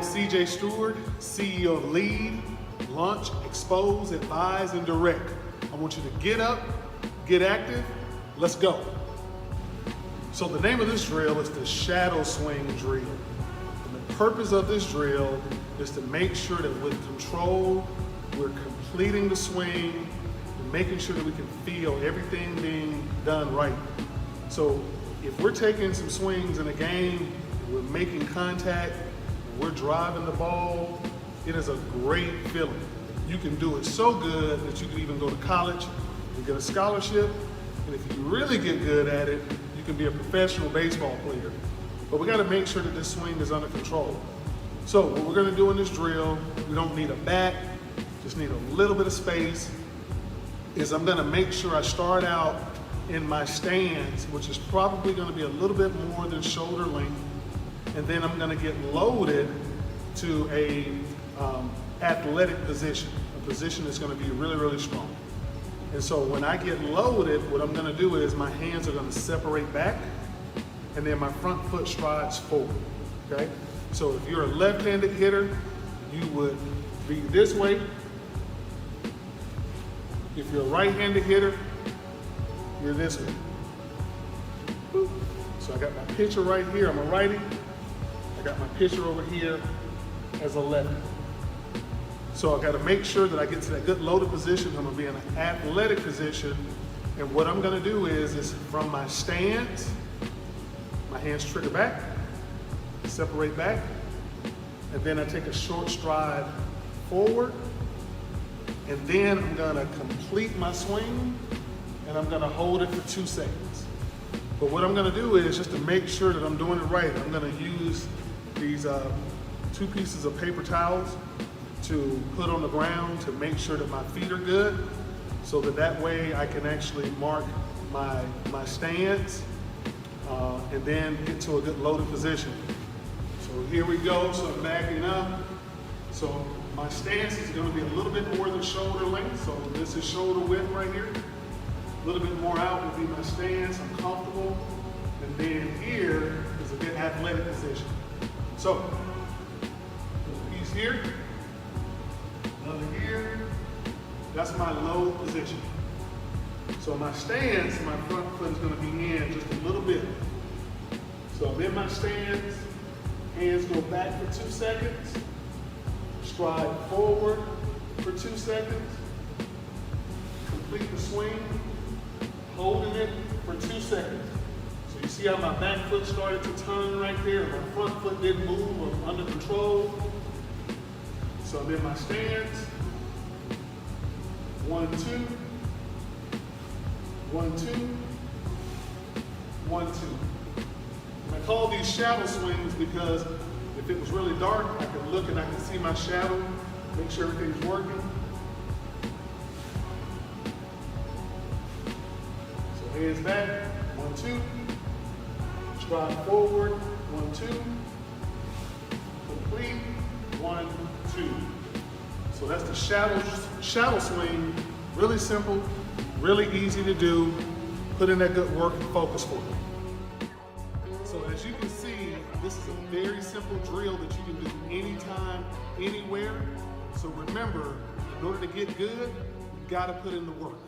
CJ Stewart, CEO of L.E.A.D, Launch, Expose, Advise, and Direct. I want you to get up, get active, let's go. So the name of this drill is the shadow swing drill. And the purpose of this drill is to make sure that with control, we're completing the swing and making sure that we can feel everything being done right. So if we're taking some swings in a game, we're making contact, we're driving the ball, it is a great feeling. You can do it so good that you can even go to college and get a scholarship. And if you really get good at it, you can be a professional baseball player. But we gotta make sure that this swing is under control. So what we're gonna do in this drill, we don't need a bat, just need a little bit of space, is I'm gonna make sure I start out in my stance, which is probably gonna be a little bit more than shoulder length. And then I'm gonna get loaded to a athletic position, a position that's gonna be really, really strong. And so when I get loaded, what I'm gonna do is my hands are gonna separate back and then my front foot strides forward, okay? So if you're a left-handed hitter, you would be this way. If you're a right-handed hitter, you're this way. So I got my pitcher right here, I'm a righty. I got my pitcher over here as a lefty. So I gotta make sure that I get to that good loaded position. I'm gonna be in an athletic position. And what I'm gonna do is from my stance, my hands trigger back, separate back, and then I take a short stride forward, and then I'm gonna complete my swing, and I'm gonna hold it for 2 seconds. But what I'm gonna do is, just to make sure that I'm doing it right, I'm gonna use these 2 pieces of paper towels to put on the ground to make sure that my feet are good, so that way I can actually mark my stance and then get to a good loaded position. So here we go, so I'm backing up. So my stance is gonna be a little bit more than shoulder length, so this is shoulder width right here. A little bit more out would be my stance, I'm comfortable. And then here is a good athletic position. So, a piece here, another here, that's my low position. So my stance, my front foot is gonna be in just a little bit. So I'm in my stance, hands go back for 2 seconds, stride forward for 2 seconds, complete the swing, holding it for 2 seconds. So you see how my back foot started to turn right there, my front foot didn't move, I'm under control. So I'm in my stance, 1, 2, 1, 2, 1, 2. And I call these shadow swings because if it was really dark, I could look and I could see my shadow, make sure everything's working. So hands back, 1, 2. Stride forward, 1, 2. Complete, 1, 2. So that's the shadow swing. Really simple, really easy to do. Put in that good work and focus for it. So as you can see, this is a very simple drill that you can do anytime, anywhere. So remember, in order to get good, you gotta put in the work.